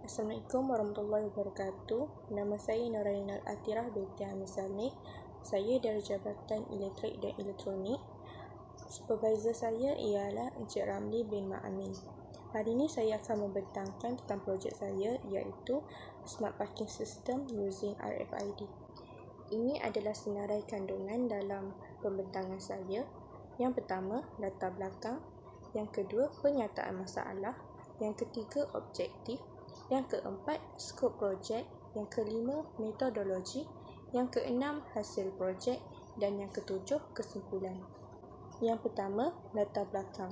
Assalamualaikum warahmatullahi wabarakatuh. Nama saya Nurainal Atirah binti Hamid Saleh. Saya dari Jabatan Elektrik dan Elektronik. Supervisor saya ialah Encik Ramli bin Ma'amin. Hari ini saya akan membentangkan tentang projek saya iaitu Smart Parking System using RFID. Ini adalah senarai kandungan dalam pembentangan saya. Yang pertama, latar belakang. Yang kedua, pernyataan masalah. Yang ketiga, objektif. Yang keempat, skop projek. Yang kelima, metodologi. Yang keenam, hasil projek. Dan yang ketujuh, kesimpulan. Yang pertama, latar belakang.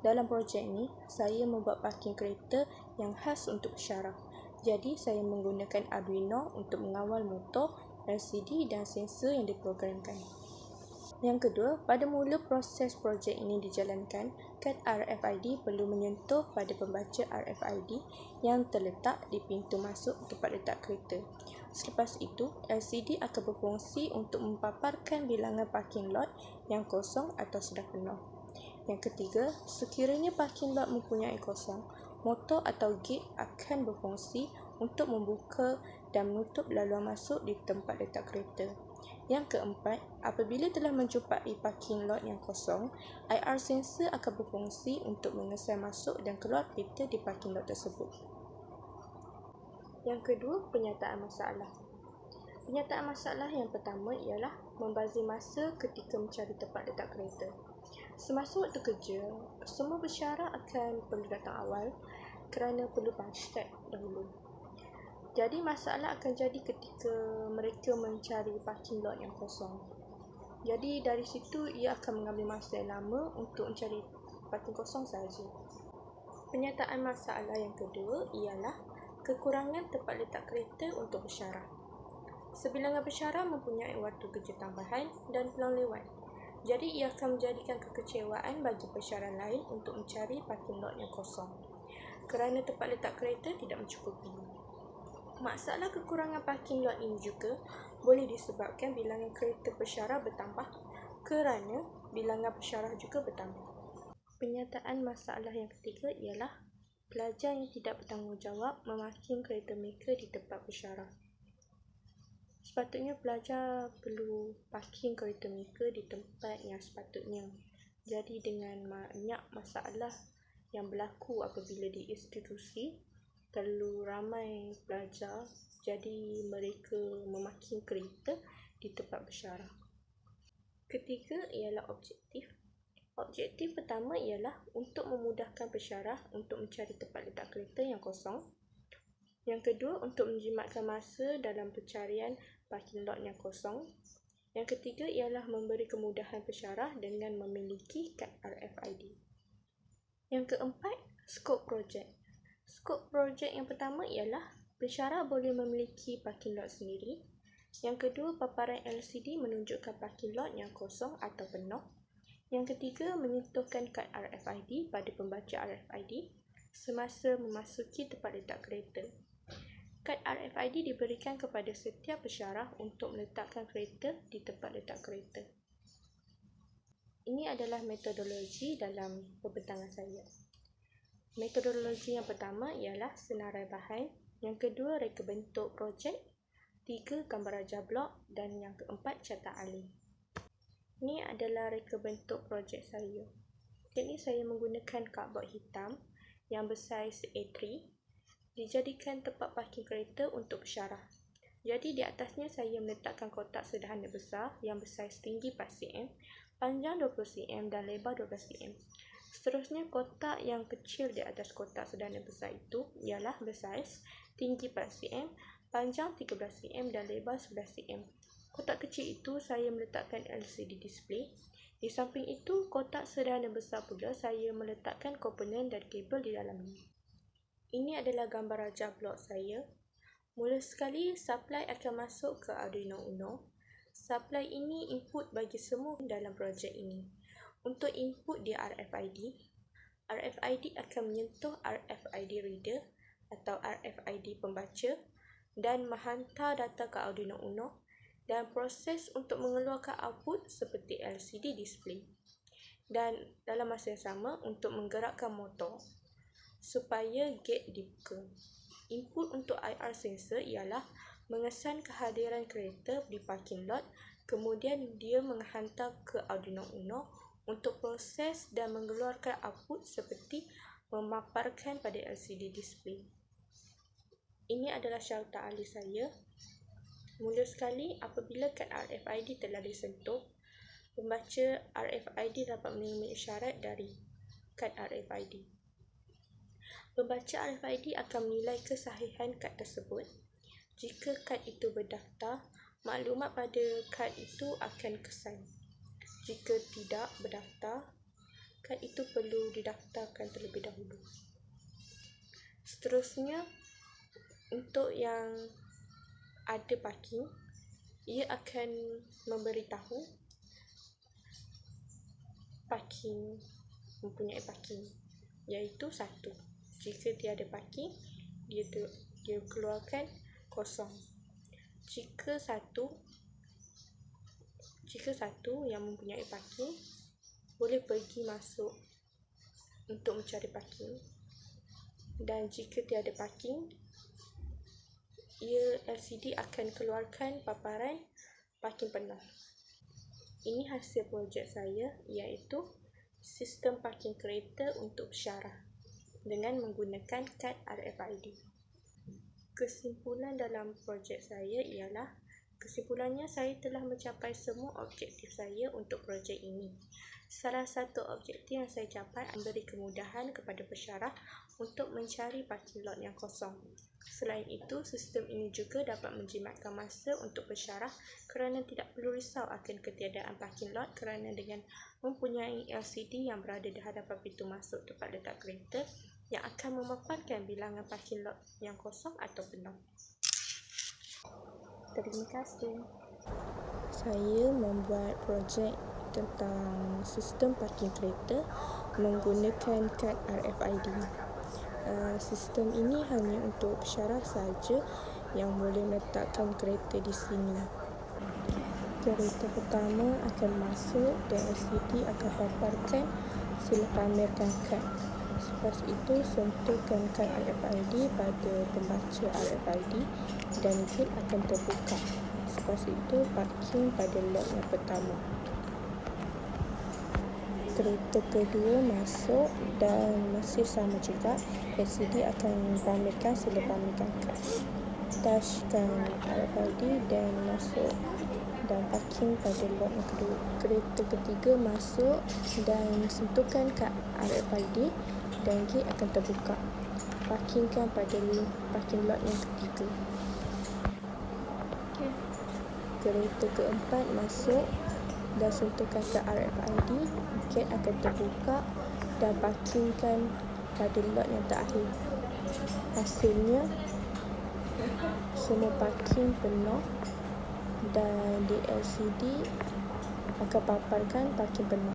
Dalam projek ini, saya membuat parking kereta yang khas untuk syaraf. Jadi, saya menggunakan Arduino untuk mengawal motor, LCD dan sensor yang diprogramkan. Yang kedua, pada mula proses projek ini dijalankan, kad RFID perlu menyentuh pada pembaca RFID yang terletak di pintu masuk tempat letak kereta. Selepas itu, LCD akan berfungsi untuk mempaparkan bilangan parking lot yang kosong atau sudah penuh. Yang ketiga, sekiranya parking lot mempunyai kosong, motor atau gate akan berfungsi untuk membuka dan menutup laluan masuk di tempat letak kereta. Yang keempat, apabila telah menjumpai parking lot yang kosong, IR sensor akan berfungsi untuk mengesan masuk dan keluar kereta di parking lot tersebut. Yang kedua, pernyataan masalah. Pernyataan masalah yang pertama ialah membazir masa ketika mencari tempat letak kereta. Semasa waktu kerja, semua pesara akan perlu datang awal kerana perlu punch tag dahulu. Jadi masalah akan jadi ketika mereka mencari parking lot yang kosong. Jadi dari situ ia akan mengambil masa yang lama untuk mencari parking kosong sahaja. Pernyataan masalah yang kedua ialah kekurangan tempat letak kereta untuk pesara. Sebilangan pesara mempunyai waktu kerja tambahan dan peluang lewat. Jadi ia akan menjadikan kekecewaan bagi pesara lain untuk mencari parking lot yang kosong kerana tempat letak kereta tidak mencukupi. Masalah kekurangan parking lot ini juga boleh disebabkan bilangan kereta pesara bertambah kerana bilangan pesara juga bertambah. Pernyataan masalah yang ketiga ialah pelajar yang tidak bertanggungjawab memarking kereta mereka di tempat pesara. Sepatutnya pelajar perlu parking kereta mereka di tempat yang sepatutnya. Jadi dengan banyak masalah yang berlaku apabila di institusi, terlalu ramai pelajar, jadi mereka memarking kereta di tempat pesara. Ketiga ialah objektif. Objektif pertama ialah untuk memudahkan pesara untuk mencari tempat letak kereta yang kosong. Yang kedua, untuk menjimatkan masa dalam pencarian parking lot yang kosong. Yang ketiga ialah memberi kemudahan pesara dengan memiliki kad RFID. Yang keempat, skop projek. Skop projek yang pertama ialah pesara boleh memiliki parking lot sendiri. Yang kedua, paparan LCD menunjukkan parking lot yang kosong atau penuh. Yang ketiga, menyentuhkan kad RFID pada pembaca RFID semasa memasuki tempat letak kereta. Kad RFID diberikan kepada setiap pesara untuk meletakkan kereta di tempat letak kereta. Ini adalah metodologi dalam pembentangan saya. Metodologi yang pertama ialah senarai bahan, yang kedua reka bentuk projek, tiga gambar rajah blok dan yang keempat catat alih. Ini adalah reka bentuk projek saya. Jadi saya menggunakan cardboard hitam yang bersaiz A3 dijadikan tempat parking kereta untuk pesara. Jadi di atasnya saya meletakkan kotak sederhana besar yang bersaiz tinggi 4 cm, panjang 20 cm dan lebar 12 cm. Seterusnya, kotak yang kecil di atas kotak sederhana besar itu ialah bersaiz tinggi 4 cm, panjang 13 cm dan lebar 11 cm. Kotak kecil itu saya meletakkan LCD display. Di samping itu, kotak sederhana besar pula saya meletakkan komponen dan kabel di dalamnya. Ini adalah gambar rajah blok saya. Mula sekali, supply akan masuk ke Arduino Uno. Supply ini input bagi semua dalam projek ini. Untuk input di RFID, RFID akan menyentuh RFID reader atau RFID pembaca dan menghantar data ke Arduino Uno dan proses untuk mengeluarkan output seperti LCD display. Dan dalam masa yang sama untuk menggerakkan motor supaya gate dibuka. Input untuk IR sensor ialah mengesan kehadiran kereta di parking lot, kemudian dia menghantar ke Arduino Uno untuk proses dan mengeluarkan output seperti memaparkan pada LCD display. Ini adalah syaratan ahli saya. Mula sekali, apabila kad RFID telah disentuh, pembaca RFID dapat menerima isyarat dari kad RFID. Pembaca RFID akan menilai kesahihan kad tersebut. Jika kad itu berdaftar, maklumat pada kad itu akan kesan. Jika tidak berdaftar, kad itu perlu didaftarkan terlebih dahulu. Seterusnya, untuk yang ada parking, ia akan memberitahu parking mempunyai parking, iaitu 1. Jika tiada parking, dia keluarkan kosong. Jika satu yang mempunyai parking boleh pergi masuk untuk mencari parking, dan jika tiada parking, LCD akan keluarkan paparan parking penuh. Ini hasil projek saya, iaitu sistem parking kereta untuk pesyarah dengan menggunakan kad RFID. Kesimpulan dalam projek saya ialah, kesimpulannya saya telah mencapai semua objektif saya untuk projek ini. Salah satu objektif yang saya capai memberi kemudahan kepada pesyarah untuk mencari parking lot yang kosong. Selain itu, sistem ini juga dapat menjimatkan masa untuk pesyarah kerana tidak perlu risau akan ketiadaan parking lot, kerana dengan mempunyai LCD yang berada di hadapan pintu masuk tempat letak kereta yang akan memaparkan bilangan parking lot yang kosong atau penuh. Terima kasih. Saya membuat projek tentang sistem parking kereta menggunakan kad RFID. Sistem ini hanya untuk pesyarah sahaja yang boleh meletakkan kereta di sini. Kereta pertama akan masuk dan LCD akan paparkan sila pamerkan kad. Selepas itu, sentuhkan kad RFID pada pembaca RFID dan gate akan terbuka. Selepas itu, parking pada lot yang pertama. Kereta kedua masuk dan masih sama juga, LCD akan pamerkan sila pamerkan kad. Touchkan RFID dan masuk dan parking pada lot yang kedua. Kereta ketiga masuk dan sentuhkan kad RFID dan gate akan terbuka. Parkingkan pada parking lot yang ketiga. Kereta keempat masuk dan sentuhkan kad RFID, gate akan terbuka dan parkingkan pada lot yang terakhir. Hasilnya, semua parking penuh dan di LCD akan paparkan parking penuh.